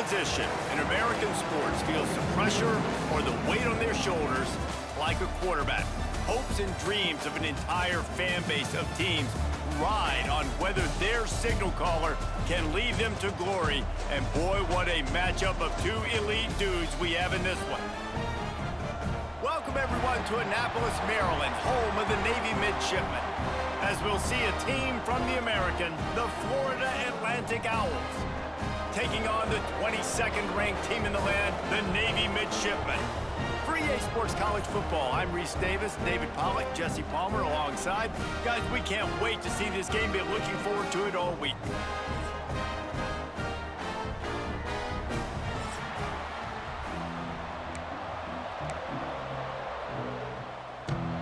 position in American sports feels the pressure or the weight on their shoulders like a quarterback. Hopes and dreams of an entire fan base of teams ride on whether their signal caller can lead them to glory. And boy, what a matchup of two elite dudes we have in this one. Welcome everyone to Annapolis, Maryland, home of the Navy Midshipmen, as we'll see a team from the American, the Florida Atlantic Owls, taking on the 22nd ranked team in the land, the Navy Midshipmen. For EA Sports College Football, I'm Reese Davis, David Pollack, Jesse Palmer alongside. Guys, we can't wait to see this game. Be looking forward to it all week.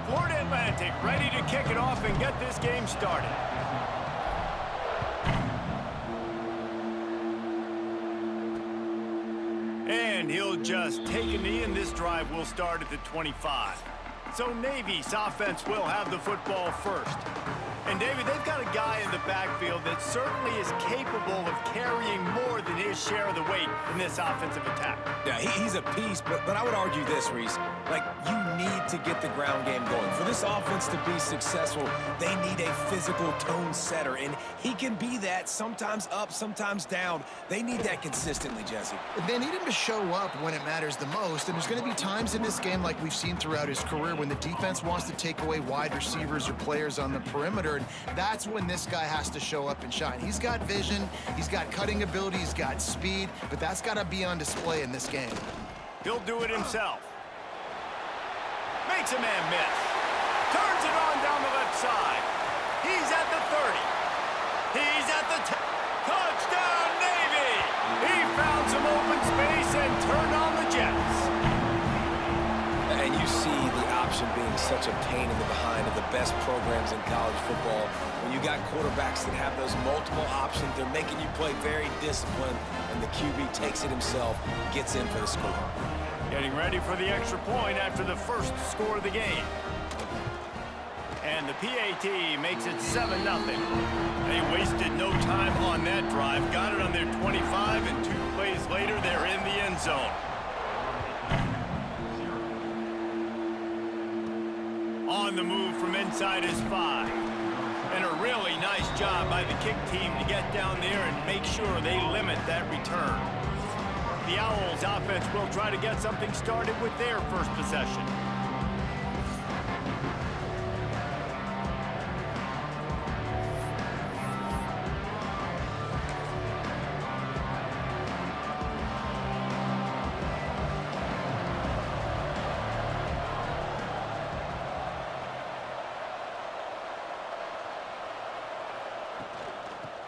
Florida Atlantic ready to kick it off and get this game started. And he'll just take a knee, and this drive will start at the 25. So Navy's offense will have the football first. And David, they've got a guy in the backfield that certainly is capable of carrying more than his share of the weight in this offensive attack. Yeah, he's a piece, but I would argue this, Reese. Like, you need to get the ground game going. For this offense to be successful, they need a physical tone setter, and he can be that, sometimes up, sometimes down. They need that consistently, Jesse. They need him to show up when it matters the most, and there's going to be times in this game like we've seen throughout his career when the defense wants to take away wide receivers or players on the perimeter, and that's when this guy has to show up and shine. He's got vision, he's got cutting ability, he's got speed, but that's got to be on display in this game. He'll do it himself. Makes a man miss. Turns it on down the left side. He's at the 30. He's at the 10. Touchdown, Navy! He found some open space and turned on the Jets. And you see the option being such a pain in the behind of the best programs in college football. When you got quarterbacks that have those multiple options, they're making you play very disciplined, and the QB takes it himself, gets in for the score. Getting ready for the extra point after the first score of the game. And the PAT makes it 7-0. They wasted no time on that drive. Got it on their 25, and 2 plays later, they're in the end zone. On the move from inside his 5. And a really nice job by the kick team to get down there and make sure they limit that return. The Owls offense will try to get something started with their first possession.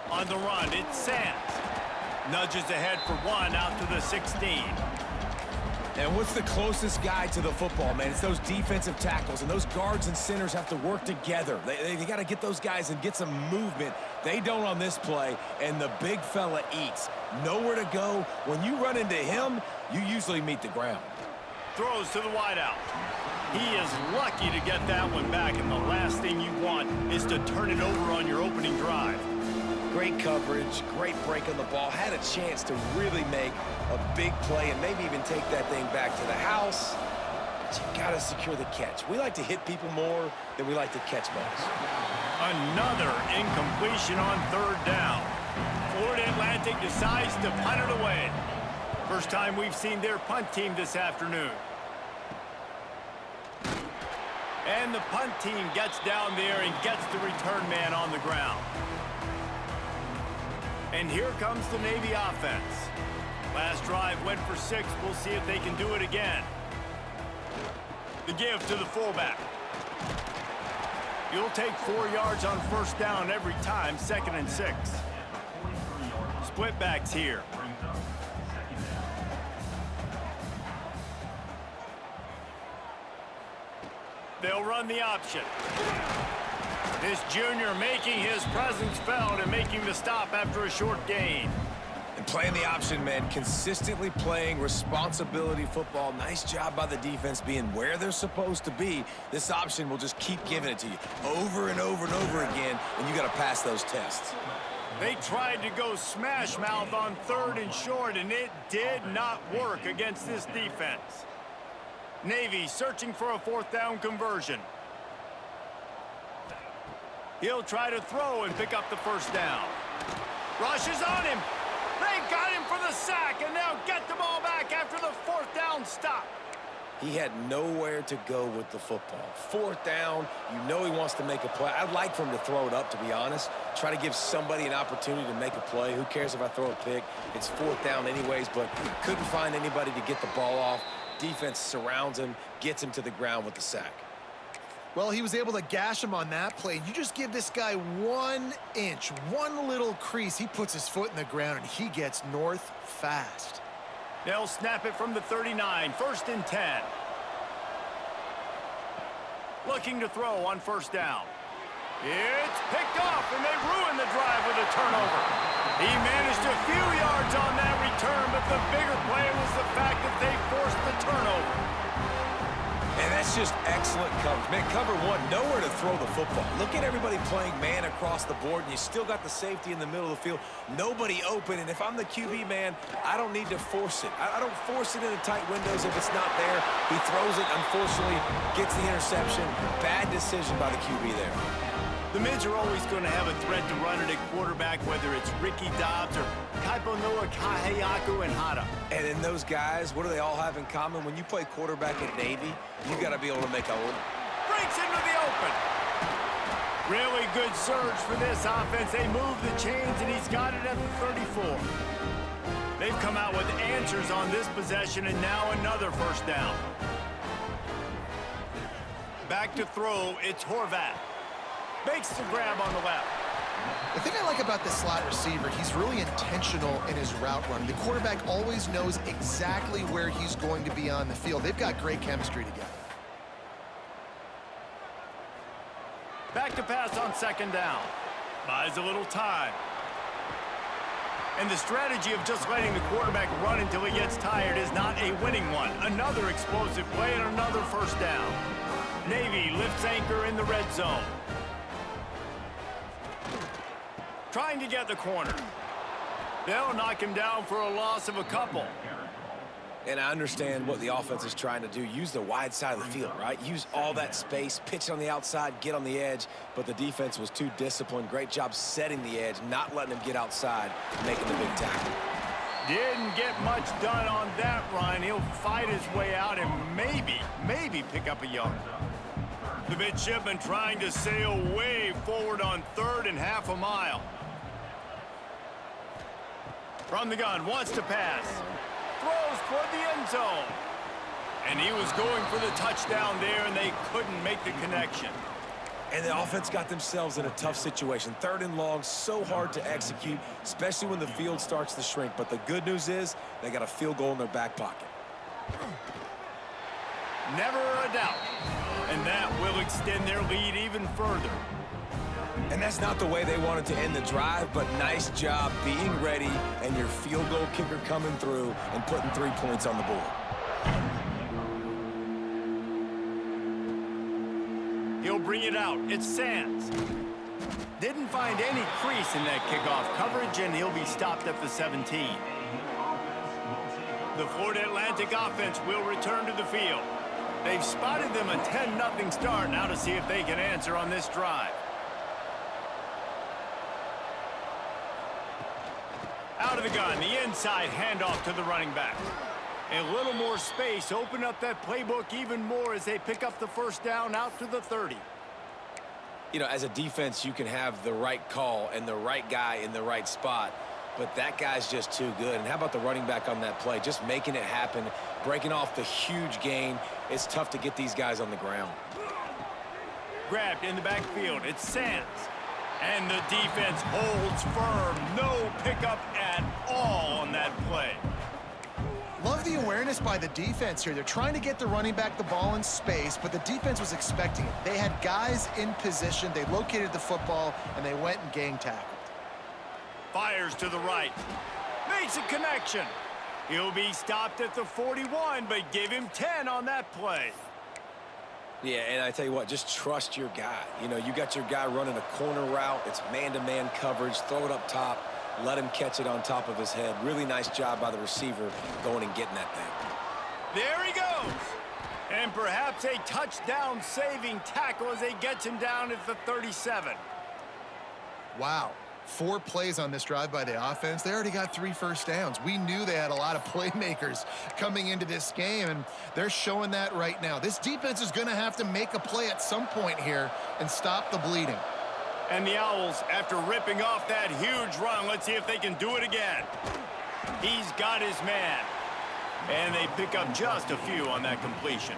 On the run, it's Sands. Nudges ahead for 1 out to the 16. And what's the closest guy to the football, man? It's those defensive tackles, and those guards and centers have to work together. They got to get those guys and get some movement. They don't on this play, and the big fella eats. Nowhere to go. When you run into him, you usually meet the ground. Throws to the wideout. He is lucky to get that one back, and the last thing you want is to turn it over on your opening drive. Great coverage, great break on the ball. Had a chance to really make a big play and maybe even take that thing back to the house. But you got to secure the catch. We like to hit people more than we like to catch balls. Another incompletion on 3rd down. Florida Atlantic decides to punt it away. First time we've seen their punt team this afternoon. And the punt team gets down there and gets the return man on the ground. And here comes the Navy offense. Last drive went for 6. We'll see if they can do it again. The give to the fullback. You'll take 4 yards on 1st down every time, 2nd and 6. Split backs here. They'll run the option. This junior making his presence felt and making the stop after a short gain. And playing the option, man, consistently playing responsibility football. Nice job by the defense being where they're supposed to be. This option will just keep giving it to you over and over and over again, and you got to pass those tests. They tried to go smash mouth on 3rd and short, and it did not work against this defense. Navy searching for a 4th down conversion. He'll try to throw and pick up the 1st down. Rushes on him. They got him for the sack, and they'll get the ball back after the 4th down stop. He had nowhere to go with the football. 4th down, you know he wants to make a play. I'd like for him to throw it up, to be honest. Try to give somebody an opportunity to make a play. Who cares if I throw a pick? It's 4th down anyways, but couldn't find anybody to get the ball off. Defense surrounds him, gets him to the ground with the sack. Well, he was able to gash him on that play. You just give this guy 1 inch, one little crease. He puts his foot in the ground, and he gets north fast. They'll snap it from the 39, 1st and 10. Looking to throw on 1st down. It's picked off, and they ruin the drive with a turnover. He managed a few yards on that return, but the bigger play was the fact that they forced the turnover. And that's just excellent coverage. Man, cover 1, nowhere to throw the football. Look at everybody playing man across the board, and you still got the safety in the middle of the field. Nobody open, and if I'm the QB, man, I don't need to force it. I don't force it into tight windows if it's not there. He throws it, unfortunately, gets the interception. Bad decision by the QB there. The Mids are always going to have a threat to run it at quarterback, whether it's Ricky Dobbs or Kaipo Noah Kaheyaku and Hada. And in those guys, what do they all have in common? When you play quarterback at Navy, you got to be able to make a breaks into the open. Really good surge for this offense. They move the chains, and he's got it at the 34. They've come out with answers on this possession, and now another 1st down. Back to throw, it's Horvath. Makes the grab on the left. The thing I like about this slot receiver, he's really intentional in his route run. The quarterback always knows exactly where he's going to be on the field. They've got great chemistry together. Back to pass on 2nd down. Buys a little time. And the strategy of just letting the quarterback run until he gets tired is not a winning one. Another explosive play and another 1st down. Navy lifts anchor in the red zone. Trying to get the corner. They'll knock him down for a loss of a couple. And I understand what the offense is trying to do. Use the wide side of the field, right? Use all that space, pitch on the outside, get on the edge. But the defense was too disciplined. Great job setting the edge, not letting him get outside, making the big tackle. Didn't get much done on that run. He'll fight his way out and maybe pick up a yard. The midshipman trying to sail way forward on 3rd and half a mile. From the gun, wants to pass. Throws toward the end zone. And he was going for the touchdown there, and they couldn't make the connection. And the offense got themselves in a tough situation. 3rd and long, so hard to execute, especially when the field starts to shrink. But the good news is they got a field goal in their back pocket. Never a doubt. And that will extend their lead even further. And that's not the way they wanted to end the drive, but nice job being ready and your field goal kicker coming through and putting 3 points on the board. He'll bring it out. It's Sands. Didn't find any crease in that kickoff coverage, and he'll be stopped at the 17. The Florida Atlantic offense will return to the field. They've spotted them a 10-0 start. Now to see if they can answer on this drive. Out of the gun, the inside handoff to the running back. A little more space, open up that playbook even more as they pick up the 1st down out to the 30. You know, as a defense, you can have the right call and the right guy in the right spot, but that guy's just too good. And how about the running back on that play? Just making it happen, breaking off the huge gain. It's tough to get these guys on the ground. Grabbed in the backfield, it's Sands. And the defense holds firm. No pickup at all on that play. Love the awareness by the defense here. They're trying to get the running back the ball in space, but the defense was expecting it. They had guys in position. They located the football, and they went and gang tackled. Fires to the right. Makes a connection. He'll be stopped at the 41, but give him 10 on that play. Yeah, and I tell you what, just trust your guy. You know, you got your guy running a corner route. It's man-to-man coverage. Throw it up top. Let him catch it on top of his head. Really nice job by the receiver going and getting that thing. There he goes. And perhaps a touchdown-saving tackle as they get him down at the 37. Wow. 4 plays on this drive by the offense. They already got 3 first downs. We knew they had a lot of playmakers coming into this game, and they're showing that right now. This defense is going to have to make a play at some point here and stop the bleeding. And the Owls, after ripping off that huge run, let's see if they can do it again. He's got his man. And they pick up just a few on that completion.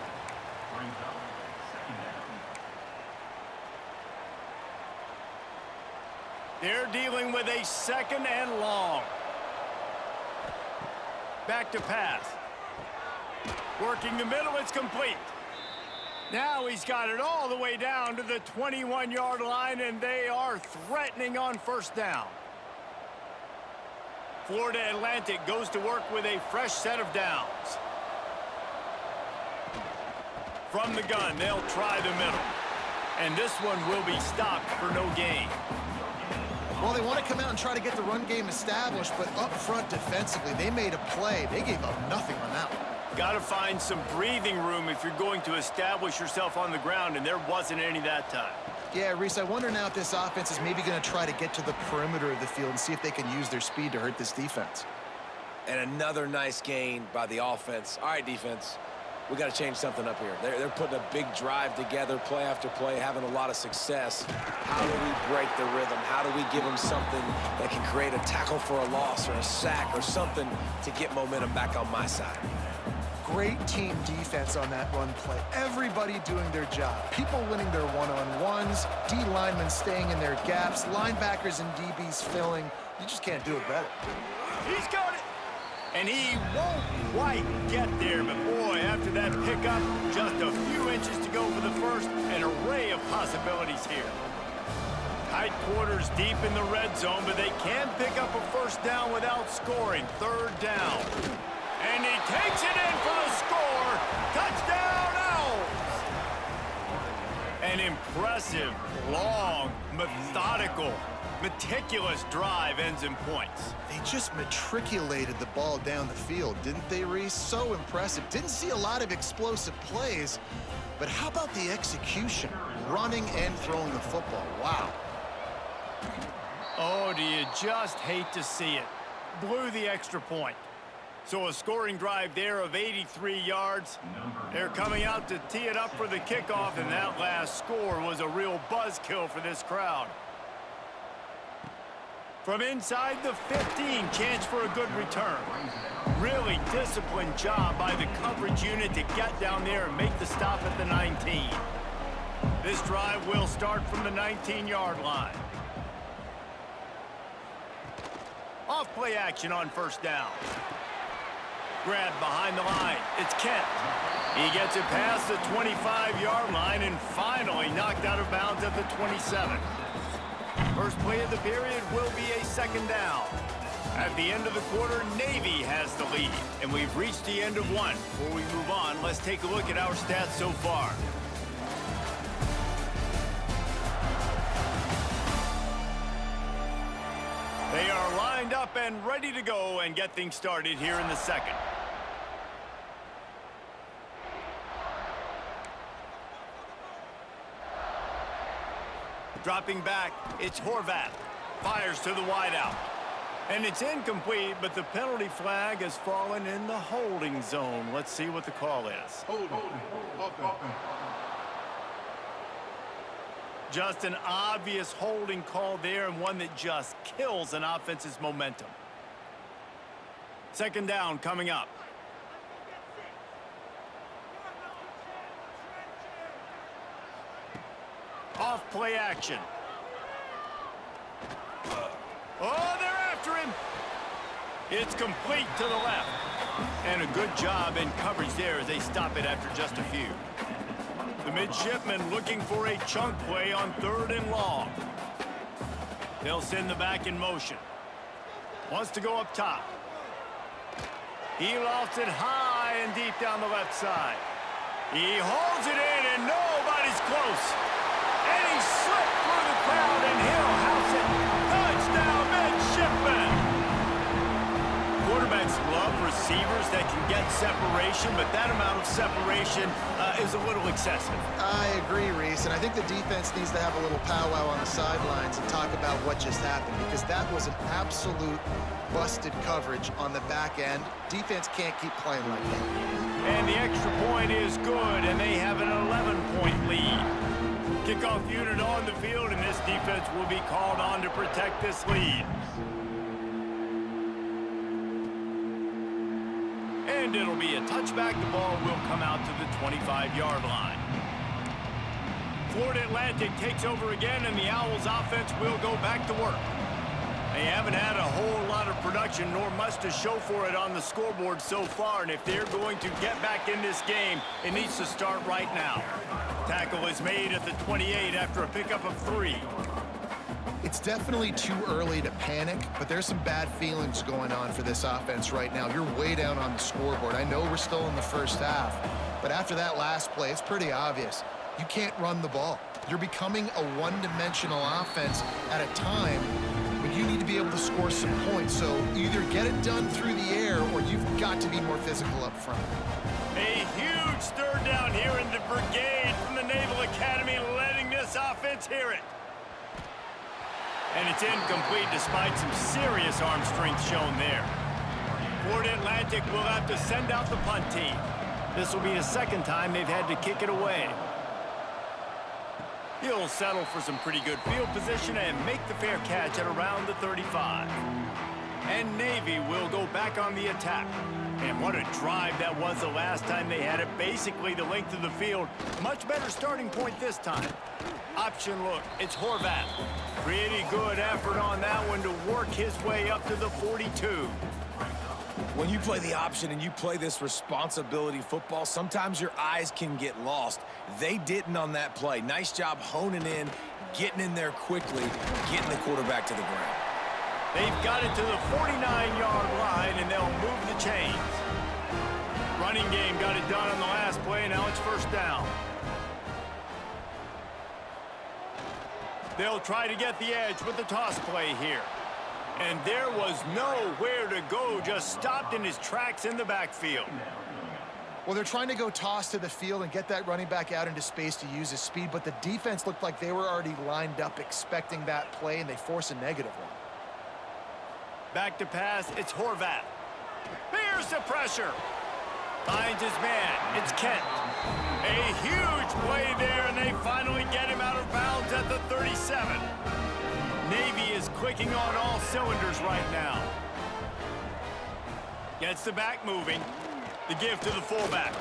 They're dealing with a 2nd and long. Back to pass. Working the middle, it's complete. Now he's got it all the way down to the 21-yard line, and they are threatening on 1st down. Florida Atlantic goes to work with a fresh set of downs. From the gun, they'll try the middle. And this one will be stopped for no gain. Well, they want to come out and try to get the run game established, but up front defensively, they made a play. They gave up nothing on that one. Got to find some breathing room if you're going to establish yourself on the ground, and there wasn't any that time. Yeah, Reese, I wonder now if this offense is maybe going to try to get to the perimeter of the field and see if they can use their speed to hurt this defense. And another nice gain by the offense. All right, defense, we got to change something up here. They're putting a big drive together, play after play, having a lot of success. How do we break the rhythm? How do we give them something that can create a tackle for a loss or a sack or something to get momentum back on my side? Great team defense on that run play. Everybody doing their job. People winning their one-on-ones, D linemen staying in their gaps, linebackers and DBs filling. You just can't do it better. He's got it. And he won't quite get there, but boy, after that pickup, just a few inches to go for the first, an array of possibilities here. Tight quarters deep in the red zone, but they can pick up a 1st down without scoring. 3rd down. And he takes it in for the score. Touchdown, Owls! An impressive, long, methodical, meticulous drive ends in points. They just matriculated the ball down the field, didn't they, Reese? So impressive. Didn't see a lot of explosive plays, but how about the execution? Running and throwing the football. Wow. Oh, do you just hate to see it? Blew the extra point. So a scoring drive there of 83 yards. They're coming out to tee it up for the kickoff, and that last score was a real buzzkill for this crowd. From inside the 15, chance for a good return. Really disciplined job by the coverage unit to get down there and make the stop at the 19. This drive will start from the 19-yard line. Off play action on 1st down. Grab behind the line. It's Kent. He gets it past the 25-yard line and finally knocked out of bounds at the 27. First play of the period will be a 2nd down. At the end of the quarter, Navy has the lead, and we've reached the end of one. Before we move on, let's take a look at our stats so far. They are lined up and ready to go and get things started here in the 2nd. Dropping back, it's Horvath. Fires to the wideout. And it's incomplete, but the penalty flag has fallen in the holding zone. Let's see what the call is. Just an obvious holding call there, and one that just kills an offense's momentum. 2nd down coming up. Off play action. Oh, they're after him. It's complete to the left. And a good job in coverage there as they stop it after just a few. The midshipmen looking for a chunk play on 3rd and long. They'll send the back in motion. Wants to go up top. He lofts it high and deep down the left side. He holds it in, and nobody's close. And he slipped through the crowd, and he'll house it. Touchdown, midshipman. Quarterbacks love receivers that can get separation, but that amount of separation is a little excessive. I agree, Reese, and I think the defense needs to have a little powwow on the sidelines and talk about what just happened, because that was an absolute busted coverage on the back end. Defense can't keep playing like that. And the extra point is good, and they have an 11-point lead. Kickoff unit on the field, and this defense will be called on to protect this lead. And it'll be a touchback. The ball will come out to the 25-yard line. Florida Atlantic takes over again, and the Owls offense will go back to work. They haven't had a whole lot of production, nor much to show for it on the scoreboard so far, and if they're going to get back in this game, it needs to start right now. Tackle is made at the 28 after a pickup of 3. It's definitely too early to panic, but there's some bad feelings going on for this offense right now. You're way down on the scoreboard. I know we're still in the first half, but after that last play, it's pretty obvious. You can't run the ball. You're becoming a one-dimensional offense at a time when you need to be able to score some points. So either get it done through the air, or you've got to be more physical up front. A huge stir down here in the brigade from the Naval Academy, letting this offense hear it. And it's incomplete despite some serious arm strength shown there. Florida Atlantic will have to send out the punt team. This will be the second time they've had to kick it away. He'll settle for some pretty good field position and make the fair catch at around the 35. And Navy will go back on the attack. And what a drive that was the last time they had it, basically the length of the field. Much better starting point this time. Option look, it's Horvath. Pretty good effort on that one to work his way up to the 42. When you play the option and you play this responsibility football, sometimes your eyes can get lost. They didn't on that play. Nice job honing in, getting in there quickly, getting the quarterback to the ground. They've got it to the 49-yard line, and they'll move the chains. Running game got it done on the last play, and now it's first down. They'll try to get the edge with the toss play here. And there was nowhere to go, just stopped in his tracks in the backfield. Well, they're trying to go toss to the field and get that running back out into space to use his speed, but the defense looked like they were already lined up expecting that play, and they force a negative one. Back to pass, it's Horvath. Here's the pressure. Finds his man, it's Kent. A huge play there, and they finally get him out of bounds at the 37. Navy is clicking on all cylinders right now. Gets the back moving. The give to the fullback.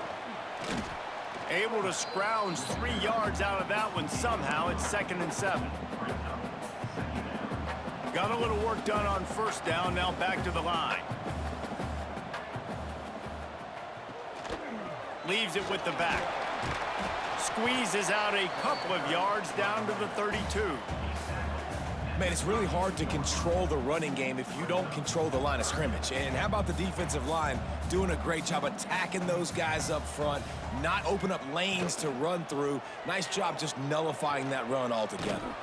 Able to scrounge 3 yards out of that one somehow. It's 2nd and 7. Got a little work done on first down, now back to the line. Leaves it with the back. Squeezes out a couple of yards down to the 32. Man, it's really hard to control the running game if you don't control the line of scrimmage. And how about the defensive line doing a great job attacking those guys up front, not open up lanes to run through. Nice job just nullifying that run altogether.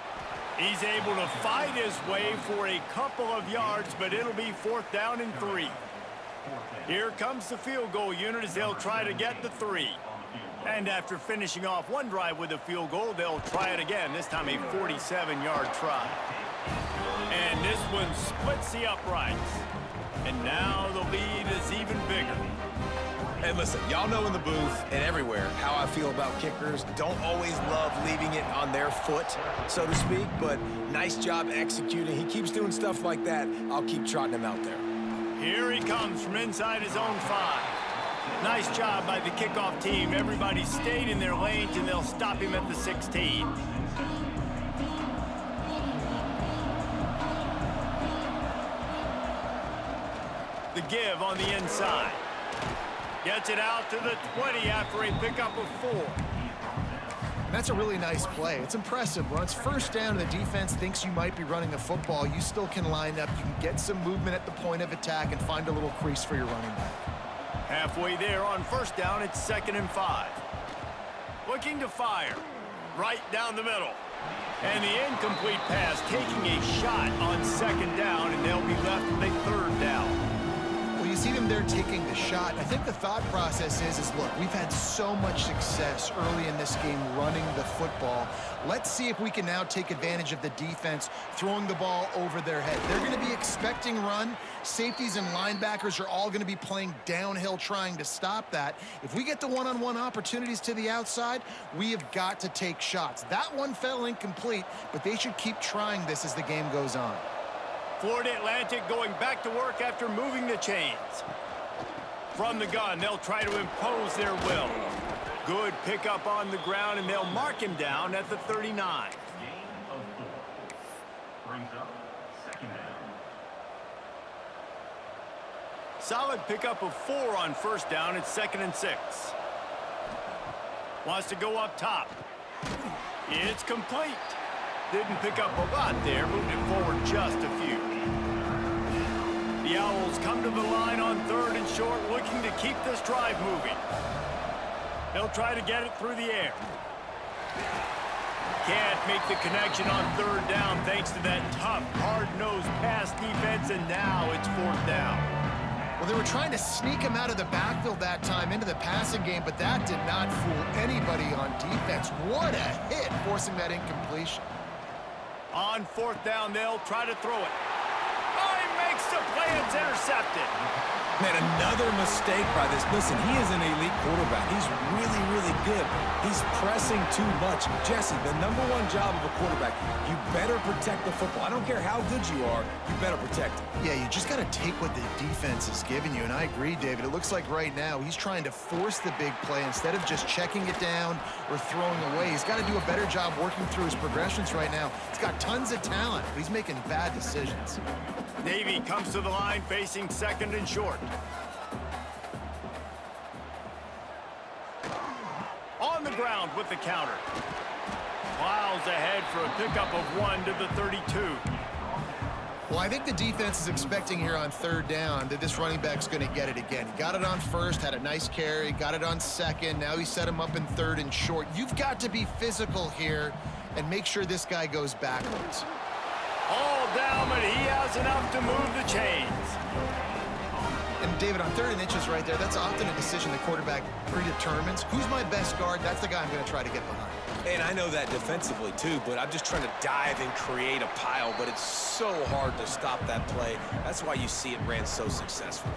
He's able to fight his way for a couple of yards, but it'll be 4th down and 3. Here comes the field goal unit as they'll try to get the 3. And after finishing off one drive with a field goal, they'll try it again, this time a 47-yard try. And this one splits the uprights. And now the lead is even bigger. Hey, listen, y'all know in the booth and everywhere how I feel about kickers. Don't always love leaving it on their foot, so to speak, but nice job executing. He keeps doing stuff like that. I'll keep trotting him out there. Here he comes from inside his own 5. Nice job by the kickoff team. Everybody stayed in their lanes, and they'll stop him at the 16. The give on the inside. Gets it out to the 20 after a pickup of 4. And that's a really nice play. It's impressive. When it's first down and the defense thinks you might be running the football, you still can line up. You can get some movement at the point of attack and find a little crease for your running back. Halfway there on first down, it's 2nd and 5. Looking to fire. Right down the middle. And the incomplete pass taking a shot on second down, and they'll be left with a third down. Well, you see them there taking the shot. I think the thought process is look, we've had so much success early in this game running the football. Let's see if we can now take advantage of the defense throwing the ball over their head. They're going to be expecting run. Safeties and linebackers are all going to be playing downhill trying to stop that. If we get the one-on-one opportunities to the outside, we have got to take shots. That one fell incomplete, but they should keep trying this as the game goes on. Florida Atlantic going back to work after moving the chains. From the gun, they'll try to impose their will. Good pickup on the ground, and they'll mark him down at the 39. Brings up second down. Solid pickup of 4 on first down. It's 2nd and 6. Wants to go up top. It's complete. Didn't pick up a lot there, moved it forward just a few. The Owls come to the line on 3rd and short, looking to keep this drive moving. They'll try to get it through the air. Can't make the connection on 3rd down thanks to that tough, hard-nosed pass defense, and now it's 4th down. Well, they were trying to sneak him out of the backfield that time into the passing game, but that did not fool anybody on defense. What a hit, forcing that incompletion. On 4th down, they'll try to throw it. Oh, he makes the play. It's intercepted. Man, another mistake by this. Listen, he is an elite quarterback. He's really, really good. He's pressing too much. Jesse, the #1 job of a quarterback, you better protect the football. I don't care how good you are, you better protect it. Yeah, you just got to take what the defense is giving you, and I agree, David. It looks like right now he's trying to force the big play instead of just checking it down or throwing away. He's got to do a better job working through his progressions right now. He's got tons of talent, but he's making bad decisions. Navy comes to the line facing 2nd and short. On the ground with the counter. Plows ahead for a pickup of 1 to the 32. Well, I think the defense is expecting here on 3rd down that this running back's going to get it again. He got it on 1st, had a nice carry, got it on 2nd. Now he set him up in 3rd and short. You've got to be physical here and make sure this guy goes backwards. All down, but he has enough to move the chains. And David, on 3rd and inches right there, that's often a decision the quarterback predetermines. Who's my best guard? That's the guy I'm going to try to get behind. And I know that defensively too, but I'm just trying to dive and create a pile, but it's so hard to stop that play. That's why you see it ran so successful.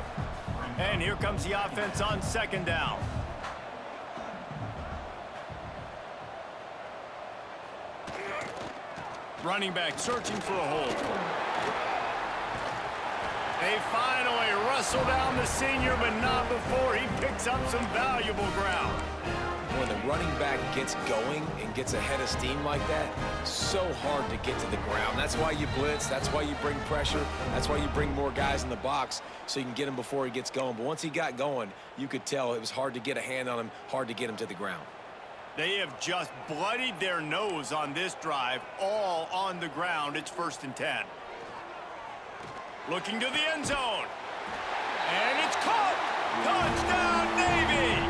And here comes the offense on 2nd down. Running back searching for a hole. They finally wrestle down the senior, but not before he picks up some valuable ground. When the running back gets going and gets ahead of steam like that, so hard to get to the ground. That's why you blitz. That's why you bring pressure. That's why you bring more guys in the box so you can get him before he gets going. But once he got going, you could tell it was hard to get a hand on him, hard to get him to the ground. They have just bloodied their nose on this drive, all on the ground. It's 1st and 10. Looking to the end zone. And it's caught! Touchdown, Navy!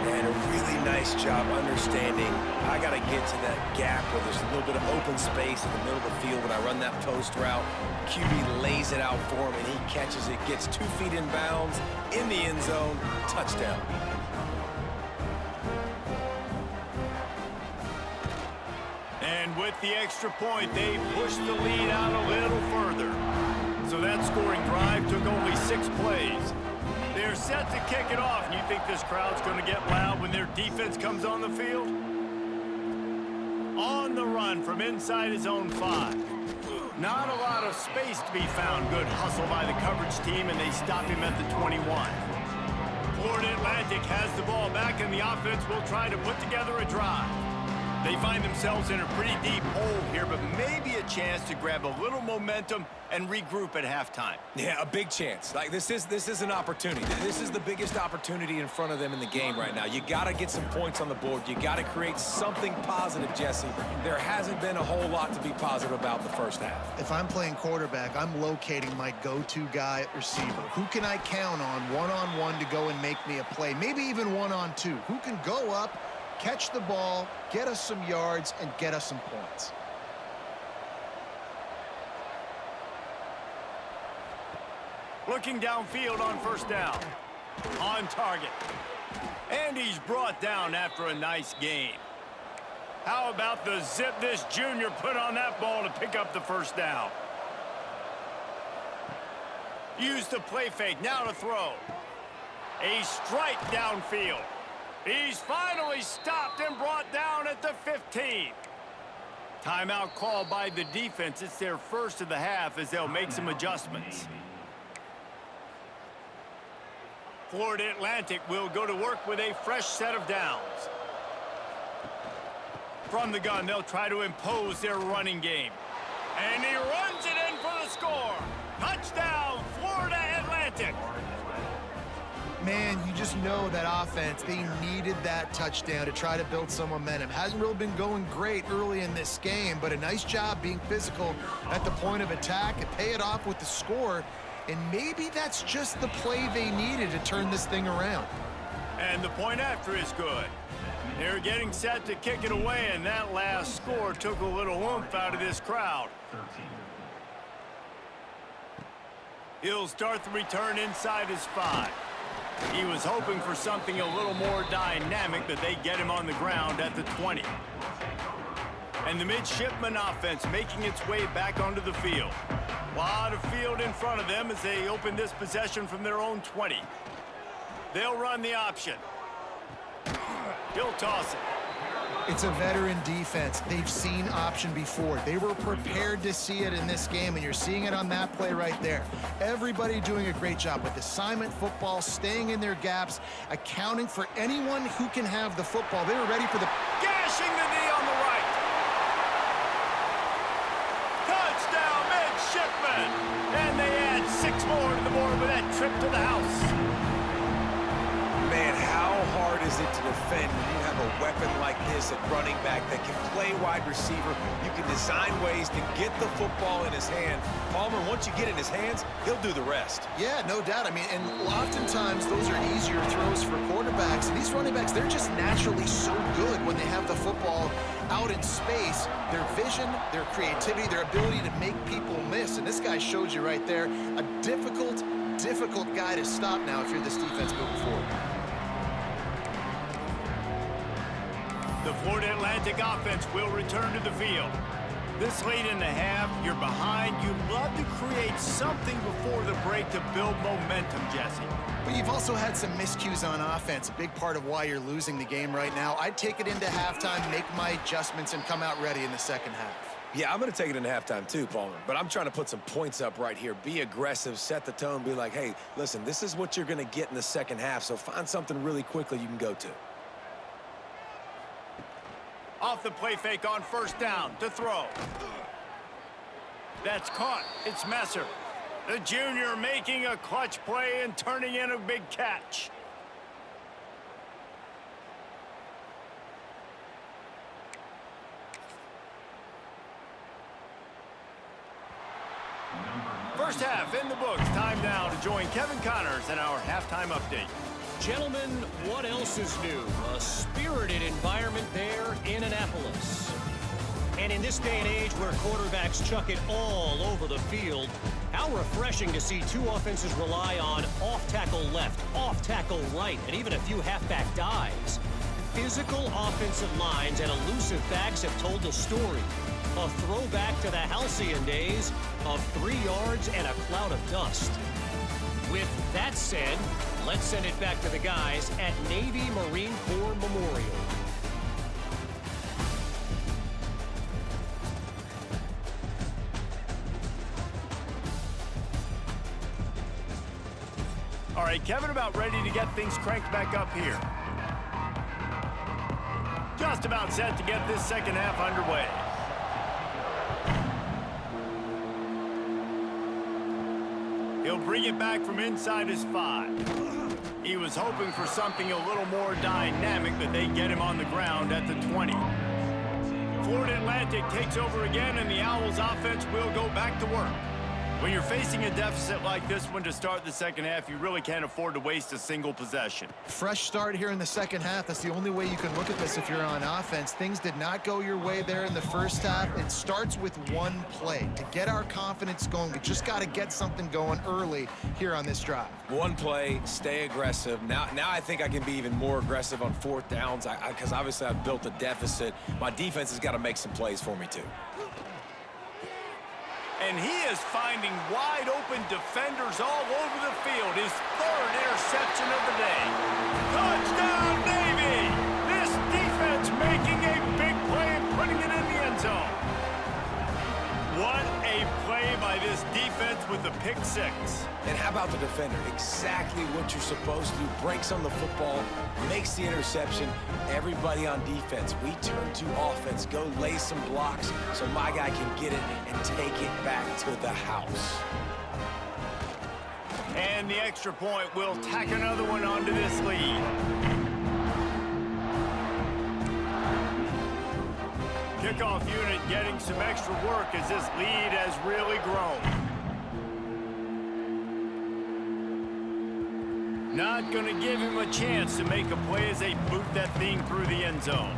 And a really nice job understanding I got to get to that gap where there's a little bit of open space in the middle of the field when I run that post route. QB lays it out for him, and he catches it, gets 2 feet in bounds, in the end zone, touchdown. And with the extra point, they pushed the lead out a little further. So that scoring drive took only 6 plays. They're set to kick it off, and you think this crowd's going to get loud when their defense comes on the field? On the run from inside his own 5. Not a lot of space to be found. Good hustle by the coverage team, and they stop him at the 21. Florida Atlantic has the ball back, and the offense will try to put together a drive. They find themselves in a pretty deep hole here, but maybe a chance to grab a little momentum and regroup at halftime. Yeah, a big chance. Like, this is an opportunity. This is the biggest opportunity in front of them in the game right now. You got to get some points on the board. You got to create something positive, Jesse. There hasn't been a whole lot to be positive about in the first half. If I'm playing quarterback, I'm locating my go-to guy at receiver. Who can I count on one-on-one to go and make me a play? Maybe even one-on-two. Who can go up, catch the ball, get us some yards, and get us some points? Looking downfield on first down. On target. And he's brought down after a nice gain. How about the zip this junior put on that ball to pick up the first down? Use the play fake, now to throw. A strike downfield. He's finally stopped and brought down at the 15. Timeout called by the defense. It's their first of the half as they'll make some adjustments. Florida Atlantic will go to work with a fresh set of downs. From the gun, they'll try to impose their running game. And he runs it in for the score. Touchdown, Florida Atlantic. Man, you just know that offense, they needed that touchdown to try to build some momentum. Hasn't really been going great early in this game, but a nice job being physical at the point of attack and pay it off with the score. And maybe that's just the play they needed to turn this thing around. And the point after is good. They're getting set to kick it away, and that last score took a little oomph out of this crowd. He'll start the return inside his 5. He was hoping for something a little more dynamic, but they get him on the ground at the 20. And the midshipman offense making its way back onto the field. A lot of field in front of them as they open this possession from their own 20. They'll run the option. He'll toss it. It's a veteran defense. They've seen option before. They were prepared to see it in this game, and you're seeing it on that play right there. Everybody doing a great job with assignment football, staying in their gaps, accounting for anyone who can have the football. They were ready for the... Gashing the knee on the right. Touchdown, midshipman. And they add 6 more to the board with that trip to the house. Man, how hard is it to defend when you have a weapon like this at running back that can play wide receiver? You can design ways to get the football in his hand. Palmer, once you get it in his hands, he'll do the rest. Yeah, no doubt. I mean, and oftentimes those are easier throws for quarterbacks. And these running backs, they're just naturally so good when they have the football out in space. Their vision, their creativity, their ability to make people miss. And this guy showed you right there, a difficult guy to stop now if you're this defense moving forward. The Florida Atlantic offense will return to the field. This late in the half, you're behind. You'd love to create something before the break to build momentum, Jesse. But you've also had some miscues on offense, a big part of why you're losing the game right now. I'd take it into halftime, make my adjustments, and come out ready in the second half. Yeah, I'm going to take it into halftime too, Palmer. But I'm trying to put some points up right here. Be aggressive, set the tone, be like, hey, listen, this is what you're going to get in the second half, so find something really quickly you can go to. Off the play fake on first down to throw. That's caught. It's Messer. The junior making a clutch play and turning in a big catch. First half in the books. Time now to join Kevin Connors in our halftime update. Gentlemen, what else is new? A spirited environment there in Annapolis. And in this day and age where quarterbacks chuck it all over the field, how refreshing to see two offenses rely on off-tackle left, off-tackle right, and even a few halfback dives. Physical offensive lines and elusive backs have told the story. A throwback to the halcyon days of 3 yards and a cloud of dust. With that said, let's send it back to the guys at Navy Marine Corps Memorial. All right, Kevin, about ready to get things cranked back up here. just about set to get this second half underway. He'll bring it back from inside his 5. He was hoping for something a little more dynamic, but they get him on the ground at the 20. Florida Atlantic takes over again, and the Owls offense will go back to work. When you're facing a deficit like this one to start the second half, you really can't afford to waste a single possession. Fresh start here in the second half. That's the only way you can look at this if you're on offense. Things did not go your way there in the first half. It starts with one play. To get our confidence going, we just got to get something going early here on this drive. One play, stay aggressive. Now I think I can be even more aggressive on fourth downs because obviously I've built a deficit. My defense has got to make some plays for me too. And he is finding wide-open defenders all over the field. His third interception of the day. Touchdown, Navy! This defense making a big play and putting it in the end zone. What a play by this defense with the pick 6. And how about the defender? Exactly what you're supposed to do. Breaks on the football, makes the interception. Everybody on defense, we turn to offense. Go lay some blocks so my guy can get it and take it back to the house. And the extra point will tack another one onto this lead. Kickoff unit getting some extra work as this lead has really grown. Not going to give him a chance to make a play as they boot that thing through the end zone.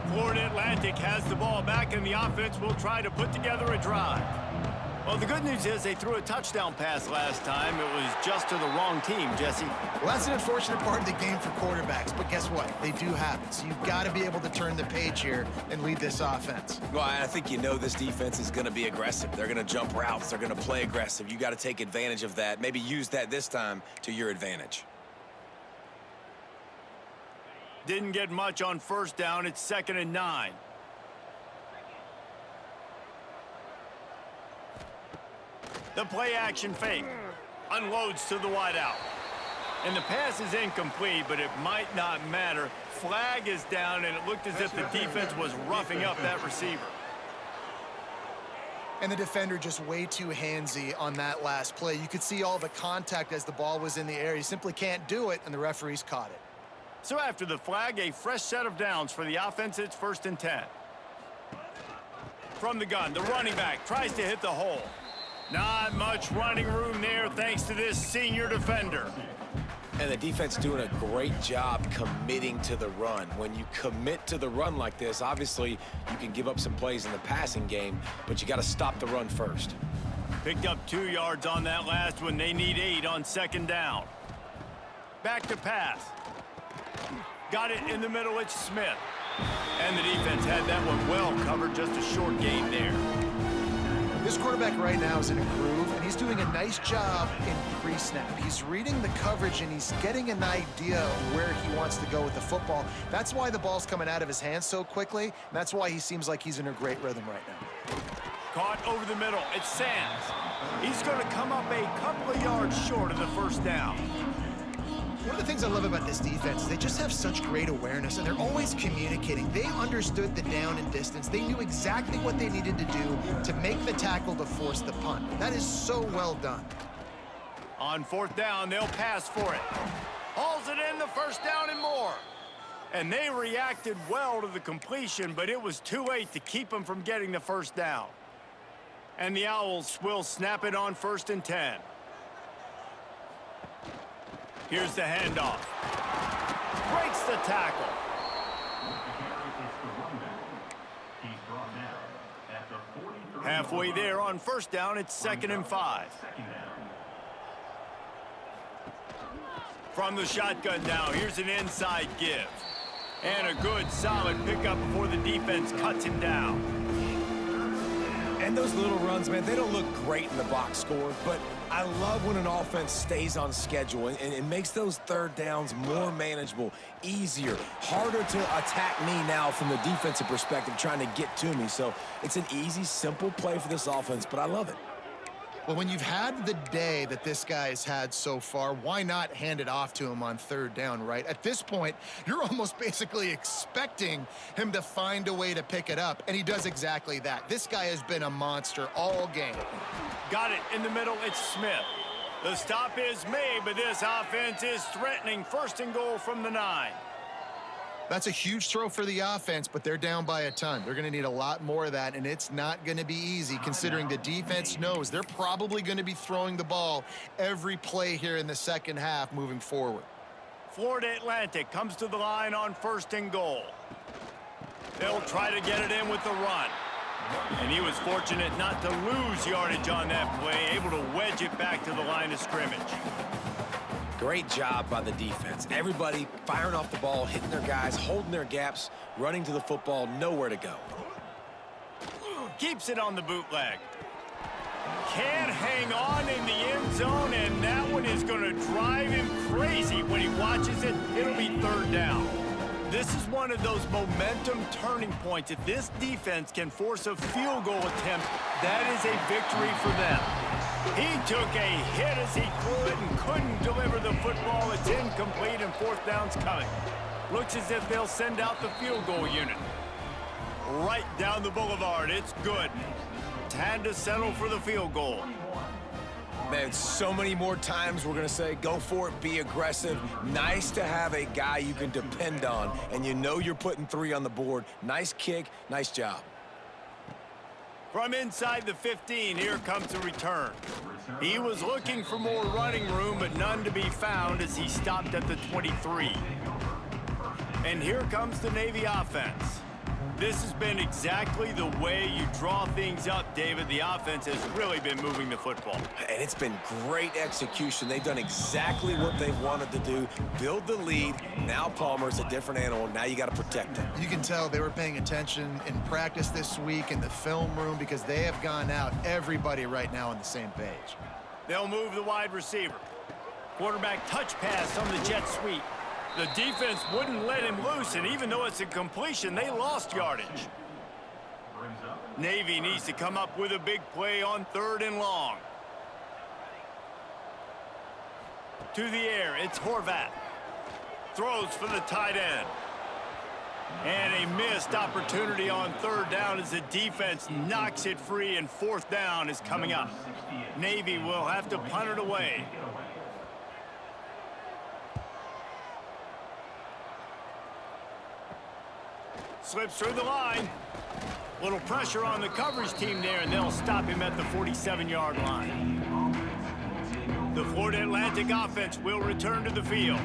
Florida Atlantic has the ball back, and the offense will try to put together a drive. Well, the good news is they threw a touchdown pass last time. It was just to the wrong team, Jesse. Well, that's an unfortunate part of the game for quarterbacks, but guess what? They do happen. So you've got to be able to turn the page here and lead this offense. Well, I think you know this defense is going to be aggressive. They're going to jump routes. They're going to play aggressive. You got to take advantage of that. Maybe use that this time to your advantage. Didn't get much on first down. It's 2nd and 9. The play action fake. Unloads to the wideout. And the pass is incomplete, but it might not matter. Flag is down, and it looked as if the defense was roughing up that receiver. And the defender just way too handsy on that last play. You could see all the contact as the ball was in the air. He simply can't do it, and the referees caught it. So after the flag, a fresh set of downs for the offense. It's 1st and 10. From the gun, the running back tries to hit the hole. Not much running room there thanks to this senior defender. And the defense doing a great job committing to the run. When you commit to the run like this, obviously you can give up some plays in the passing game, but you got to stop the run first. Picked up 2 yards on that last one. They need 8 on 2nd down. Back to pass. Got it in the middle. It's Smith. And the defense had that one well covered. Just a short gain there. This quarterback right now is in a groove, and he's doing a nice job in pre-snap. He's reading the coverage, and he's getting an idea of where he wants to go with the football. That's why the ball's coming out of his hands so quickly, and that's why he seems like he's in a great rhythm right now. Caught over the middle. It's Sands. He's going to come up a couple of yards short of the first down. One of the things I love about this defense is they just have such great awareness, and they're always communicating. They understood the down and distance. They knew exactly what they needed to do to make the tackle to force the punt. That is so well done. On 4th down, they'll pass for it. Hauls it in, the first down and more. And they reacted well to the completion, but it was too late to keep them from getting the first down. And the Owls will snap it on 1st and 10. Here's the handoff. Breaks the tackle. Halfway there on 1st down, it's 2nd and 5. From the shotgun now, here's an inside give. And a good, solid pickup before the defense cuts him down. And those little runs, man, they don't look great in the box score, but I love when an offense stays on schedule and makes those 3rd downs more manageable, easier, harder to attack me now from the defensive perspective, trying to get to me. So it's an easy, simple play for this offense, but I love it. Well, when you've had the day that this guy has had so far, why not hand it off to him on third down, right? At this point, you're almost basically expecting him to find a way to pick it up, and he does exactly that. This guy has been a monster all game. Got it in the middle. It's Smith. The stop is made, but this offense is threatening. First and goal from the 9. That's a huge throw for the offense, but they're down by a ton. They're going to need a lot more of that, and it's not going to be easy considering the defense knows they're probably going to be throwing the ball every play here in the second half moving forward. Florida Atlantic comes to the line on first and goal. They'll try to get it in with the run. And he was fortunate not to lose yardage on that play, able to wedge it back to the line of scrimmage. Great job by the defense. Everybody firing off the ball, hitting their guys, holding their gaps, running to the football, nowhere to go. Keeps it on the bootleg. Can't hang on in the end zone, and that one is going to drive him crazy when he watches it. It'll be third down. This is one of those momentum turning points. If this defense can force a field goal attempt, that is a victory for them. He took a hit as he threw it and couldn't deliver the football. It's incomplete and fourth down's coming. Looks as if they'll send out the field goal unit. Right down the boulevard. It's good. Time to settle for the field goal. Man, so many more times we're going to say, go for it, be aggressive. Nice to have a guy you can depend on, and you know you're putting 3 on the board. Nice kick, nice job. From inside the 15, here comes the return. He was looking for more running room, but none to be found as he stopped at the 23. And here comes the Navy offense. This has been exactly the way you draw things up, David. The offense has really been moving the football. And it's been great execution. They've done exactly what they've wanted to do. Build the lead. Now Palmer's a different animal. Now you got to protect him. You can tell they were paying attention in practice this week in the film room because they have gone out, everybody right now on the same page. They'll move the wide receiver. Quarterback touch pass on the jet sweep. The defense wouldn't let him loose, and even though it's a completion, they lost yardage. Navy needs to come up with a big play on third and long. To the air, it's Horvath. Throws for the tight end. And a missed opportunity on third down as the defense knocks it free, and fourth down is coming up. Navy will have to punt it away. Slips through the line. Little pressure on the coverage team there, and they'll stop him at the 47-yard line. The Florida Atlantic offense will return to the field.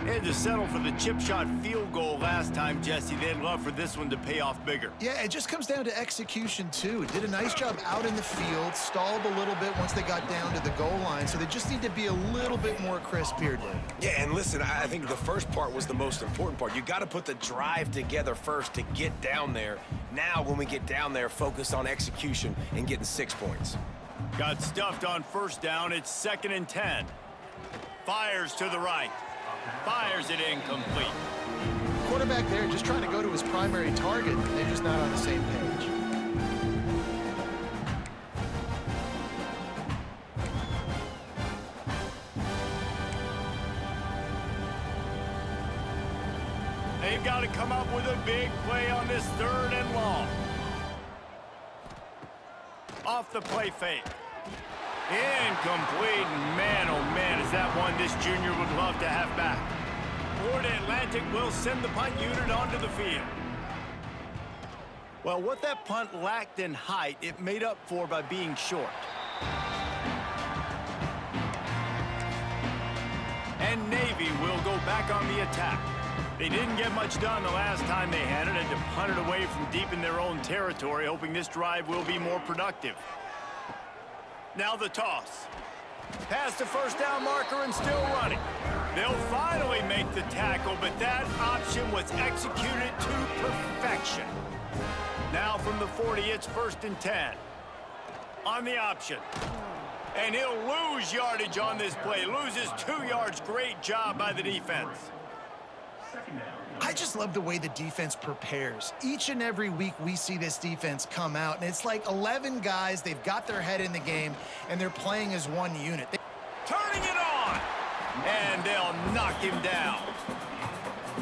They had to settle for the chip shot field goal last time, Jesse. They'd love for this one to pay off bigger. Yeah, it just comes down to execution, too. Did a nice job out in the field, stalled a little bit once they got down to the goal line, so they just need to be a little bit more crisp here, Dave. Yeah, and listen, I think the first part was the most important part. You got to put the drive together first to get down there. Now, when we get down there, focus on execution and getting 6 points. Got stuffed on first down. It's 2nd and 10. Fires to the right. Fires it incomplete. Quarterback there just trying to go to his primary target. They're just not on the same page. They've got to come up with a big play on this third and long. Off the play fake. Incomplete. Man, oh man, is that one this junior would love to have back. Florida Atlantic will send the punt unit onto the field. Well, what that punt lacked in height, it made up for by being short. And Navy will go back on the attack. They didn't get much done the last time they had it, and to punt it away from deep in their own territory, hoping this drive will be more productive. Now the toss. Past the first down marker and still running. They'll finally make the tackle, but that option was executed to perfection. Now from the 40, it's 1st and 10. On the option. And he'll lose yardage on this play. Loses 2 yards. Great job by the defense. Second down. I just love the way the defense prepares. Each and every week we see this defense come out, and it's like 11 guys, they've got their head in the game, and they're playing as one unit. Turning it on, and they'll knock him down.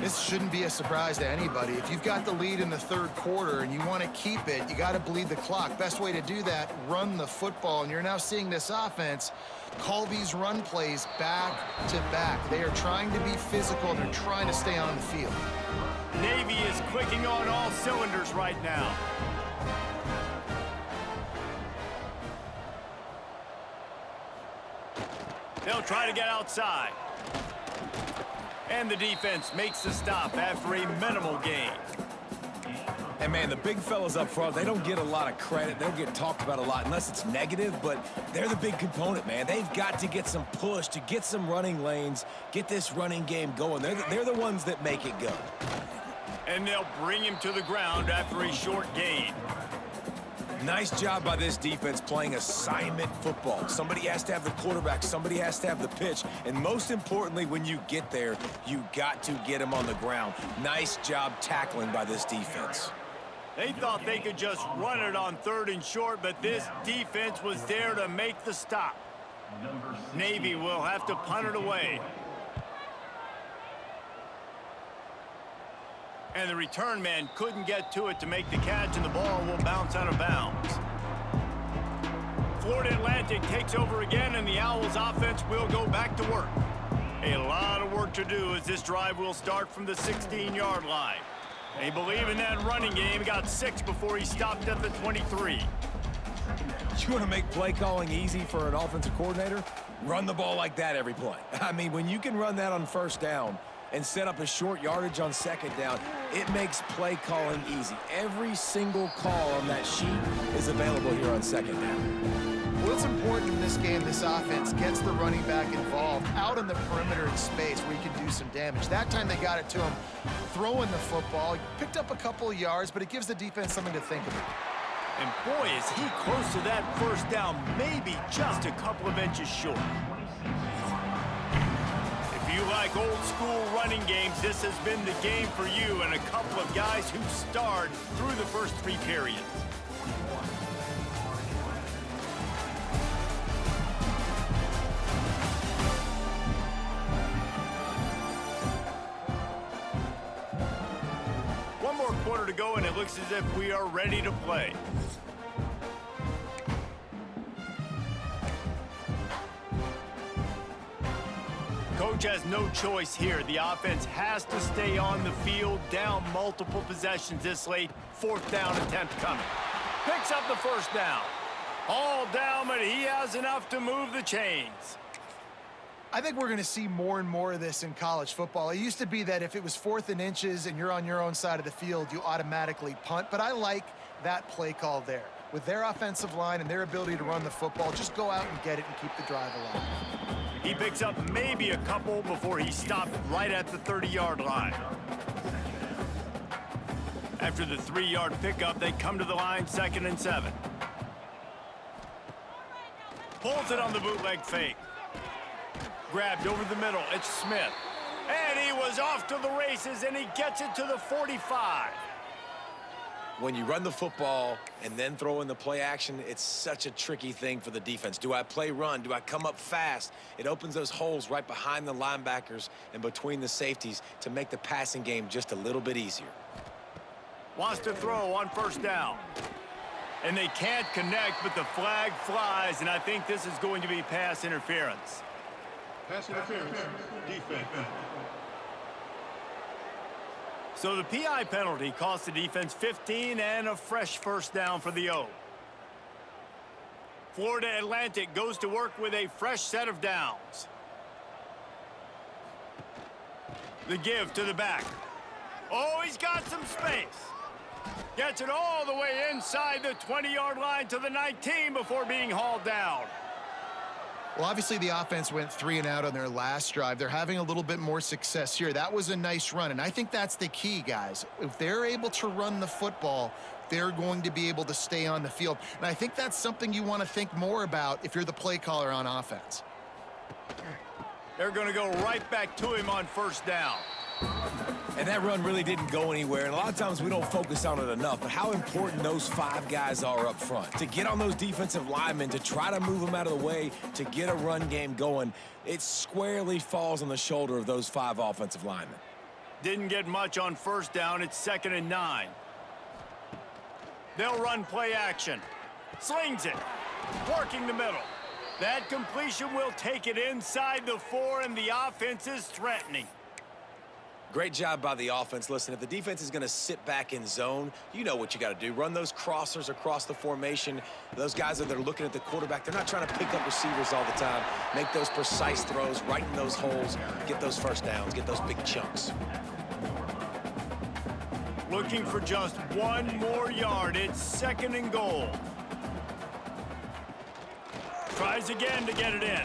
This shouldn't be a surprise to anybody. If you've got the lead in the third quarter and you want to keep it, you got to bleed the clock. Best way to do that, run the football. And you're now seeing this offense call these run plays back to back. They are trying to be physical, and they're trying to stay on the field. Navy is clicking on all cylinders right now. They'll try to get outside. And the defense makes the stop after a minimal gain. And, man, the big fellas up front, they don't get a lot of credit. They don't get talked about a lot unless it's negative, but they're the big component, man. They've got to get some push, to get some running lanes, get this running game going. They're the ones that make it go. And they'll bring him to the ground after a short gain. Nice job by this defense playing assignment football. Somebody has to have the quarterback. Somebody has to have the pitch. And most importantly, when you get there, you got to get him on the ground. Nice job tackling by this defense. They thought they could just run it on 3rd and short, but this defense was there to make the stop. Navy will have to punt it away. And the return man couldn't get to it to make the catch, and the ball will bounce out of bounds. Florida Atlantic takes over again, and the Owls offense will go back to work. A lot of work to do as this drive will start from the 16-yard line. They believe in that running game. He got 6 before he stopped at the 23. You want to make play calling easy for an offensive coordinator? Run the ball like that every play. I mean, when you can run that on 1st down and set up a short yardage on 2nd down, it makes play calling easy. Every single call on that sheet is available here on 2nd down. Well, it's important in this game, this offense gets the running back involved out in the perimeter in space where he can do some damage. That time they got it to him throwing the football. He picked up a couple of yards, but it gives the defense something to think about. And boy, is he close to that 1st down, maybe just a couple of inches short. If you like old school running games, this has been the game for you and a couple of guys who starred through the first 3 periods. One more quarter to go, and it looks as if we are ready to play. Coach has no choice here. The offense has to stay on the field, down multiple possessions this late. 4th down attempt coming. Picks up the 1st down. All down, but he has enough to move the chains. I think we're going to see more and more of this in college football. It used to be that if it was 4th and inches and you're on your own side of the field, you automatically punt. But I like that play call there. With their offensive line and their ability to run the football, just go out and get it and keep the drive alive. He picks up maybe a couple before he stopped right at the 30-yard line. After the 3-yard pickup, they come to the line 2nd and 7. Pulls it on the bootleg fake. Grabbed over the middle. It's Smith. And he was off to the races, and he gets it to the 45. When you run the football and then throw in the play action, it's such a tricky thing for the defense. Do I play run? Do I come up fast? It opens those holes right behind the linebackers and between the safeties to make the passing game just a little bit easier. Wants to throw on 1st down. And they can't connect, but the flag flies, and I think this is going to be pass interference. Pass interference, defense. So the PI penalty cost the defense 15 and a fresh 1st down for the O. Florida Atlantic goes to work with a fresh set of downs. The give to the back. Oh, he's got some space. Gets it all the way inside the 20-yard line to the 19 before being hauled down. Well, obviously the offense went 3 and out on their last drive. They're having a little bit more success here. That was a nice run, and I think that's the key, guys. If they're able to run the football, they're going to be able to stay on the field. And I think that's something you want to think more about if you're the play caller on offense. They're going to go right back to him on 1st down. And that run really didn't go anywhere, and a lot of times we don't focus on it enough, but how important those 5 guys are up front. To get on those defensive linemen, to try to move them out of the way, to get a run game going, it squarely falls on the shoulder of those 5 offensive linemen. Didn't get much on first down. It's 2nd and 9. They'll run play action. Slings it. Working the middle. That completion will take it inside the 4, and the offense is threatening. Great job by the offense. Listen, if the defense is going to sit back in zone, you know what you got to do. Run those crossers across the formation. Those guys that are looking at the quarterback, they're not trying to pick up receivers all the time. Make those precise throws, right in those holes, get those first downs, get those big chunks. Looking for just 1 more yard. It's 2nd and goal. Tries again to get it in.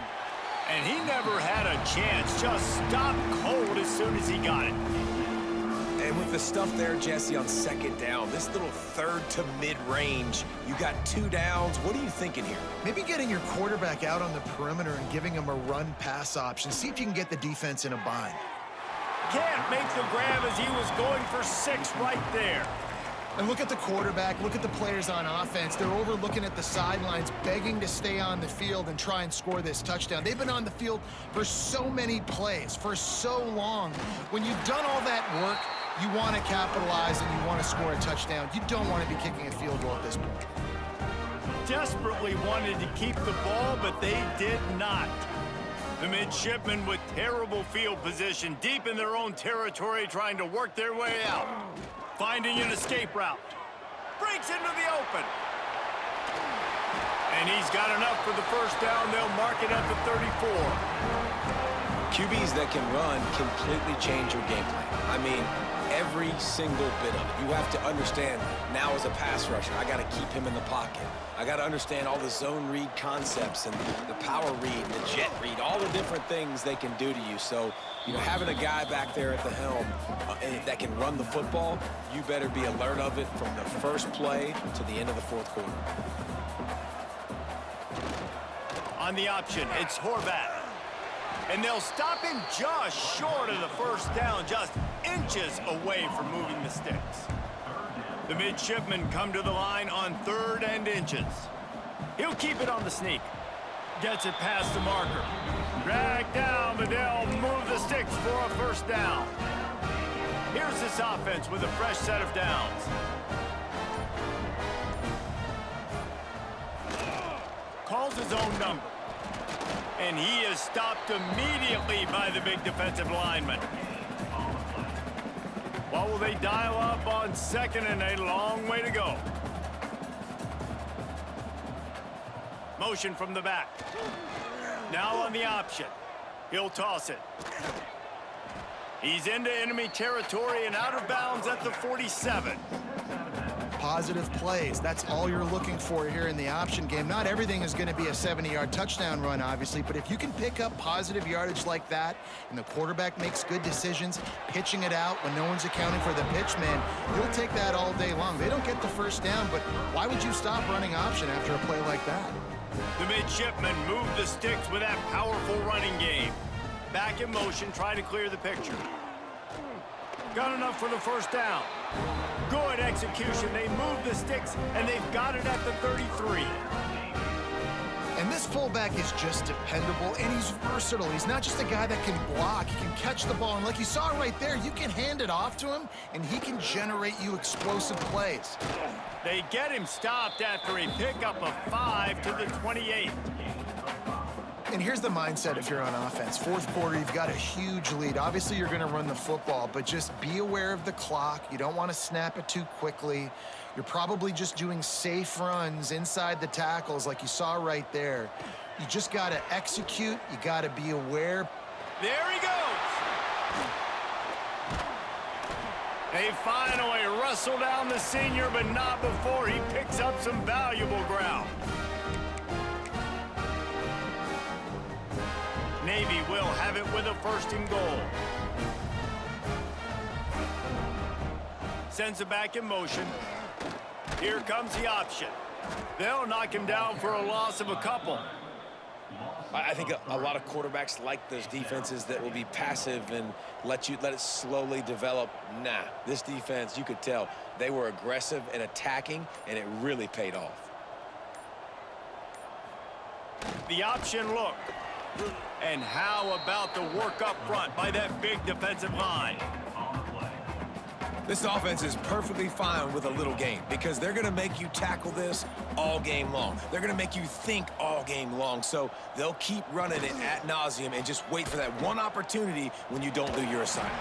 And he never had a chance. Just stopped cold as soon as he got it. And with the stuff there, Jesse, on 2nd down, this little 3rd to mid-range, you got 2 downs. What are you thinking here? Maybe getting your quarterback out on the perimeter and giving him a run-pass option. See if you can get the defense in a bind. Can't make the grab as he was going for 6 right there. And look at the quarterback, look at the players on offense. They're over looking at the sidelines, begging to stay on the field and try and score this touchdown. They've been on the field for so many plays, for so long. When you've done all that work, you want to capitalize and you want to score a touchdown. You don't want to be kicking a field goal at this point. Desperately wanted to keep the ball, but they did not. The midshipmen with terrible field position, deep in their own territory, trying to work their way out. Finding an escape route. Breaks into the open. And he's got enough for the first down. They'll mark it at the 34. QBs that can run completely change your game plan. I mean, every single bit of it. You have to understand now as a pass rusher, I got to keep him in the pocket. I got to understand all the zone read concepts and the power read and the jet read, all the different things they can do to you. So, you know, having a guy back there at the helm that can run the football, you better be alert of it from the first play to the end of the 4th quarter. On the option, it's Horvath. And they'll stop him just short of the first down, just inches away from moving the sticks. The midshipmen come to the line on 3rd and inches. He'll keep it on the sneak. Gets it past the marker. Drag down, but they'll move the sticks for a first down. Here's this offense with a fresh set of downs. Calls his own number. And he is stopped immediately by the big defensive lineman. What will they dial up on 2nd and a long way to go? Motion from the back. Now on the option. He'll toss it. He's into enemy territory and out of bounds at the 47. Positive plays. That's all you're looking for here in the option game. Not everything is going to be a 70-yard touchdown run, obviously, but if you can pick up positive yardage like that and the quarterback makes good decisions, pitching it out when no one's accounting for the pitch man, he'll take that all day long. They don't get the first down, but why would you stop running option after a play like that? The midshipmen move the sticks with that powerful running game. Back in motion, try to clear the picture. Got enough for the first down. Good execution. They move the sticks, and they've got it at the 33. And this fullback is just dependable, and he's versatile. He's not just a guy that can block. He can catch the ball, and like you saw right there, you can hand it off to him, and he can generate you explosive plays. They get him stopped after a pickup of 5 to the 28. And here's the mindset if you're on offense. 4th quarter, you've got a huge lead. Obviously, you're going to run the football, but just be aware of the clock. You don't want to snap it too quickly. You're probably just doing safe runs inside the tackles like you saw right there. You just got to execute. You got to be aware. There he goes. They finally wrestle down the senior, but not before he picks up some valuable ground. Navy will have it with a 1st and goal. Sends it back in motion. Here comes the option. They'll knock him down for a loss of a couple. Loss I think a lot of quarterbacks like those defenses that will be passive and let it slowly develop. Nah, this defense, you could tell, they were aggressive and attacking, and it really paid off. The option look. And how about the work up front by that big defensive line? This offense is perfectly fine with a little game because they're going to make you tackle this all game long. They're going to make you think all game long. So they'll keep running it ad nauseum and just wait for that one opportunity when you don't do your assignment.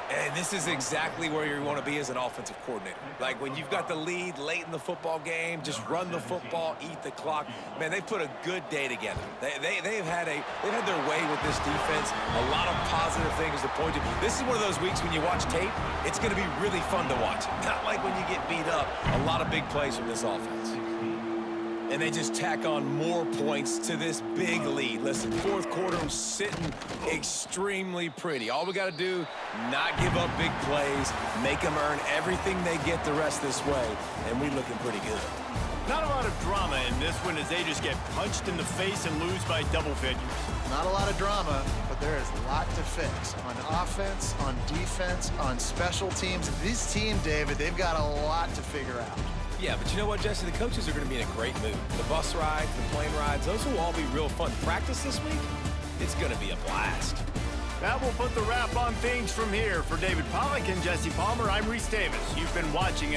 And this is exactly where you want to be as an offensive coordinator. Like when you've got the lead late in the football game, just run the football, eat the clock. Man, they've put a good day together. They've had their way with this defense. A lot of positive things to point to. This is one of those weeks when you watch tape, it's going to be really fun to watch. Not like when you get beat up. A lot of big plays from this offense. And they just tack on more points to this big lead. Listen, fourth quarter was sitting extremely pretty. All we got to do, not give up big plays, make them earn everything they get the rest this way, and we're looking pretty good. Not a lot of drama in this one as they just get punched in the face and lose by double figures. Not a lot of drama, but there is a lot to fix on offense, on defense, on special teams. This team, David, they've got a lot to figure out. Yeah, but you know what, Jesse? The coaches are going to be in a great mood. The bus rides, the plane rides, those will all be real fun. Practice this week, it's going to be a blast. That will put the wrap on things from here. For David Pollack and Jesse Palmer, I'm Reese Davis. You've been watching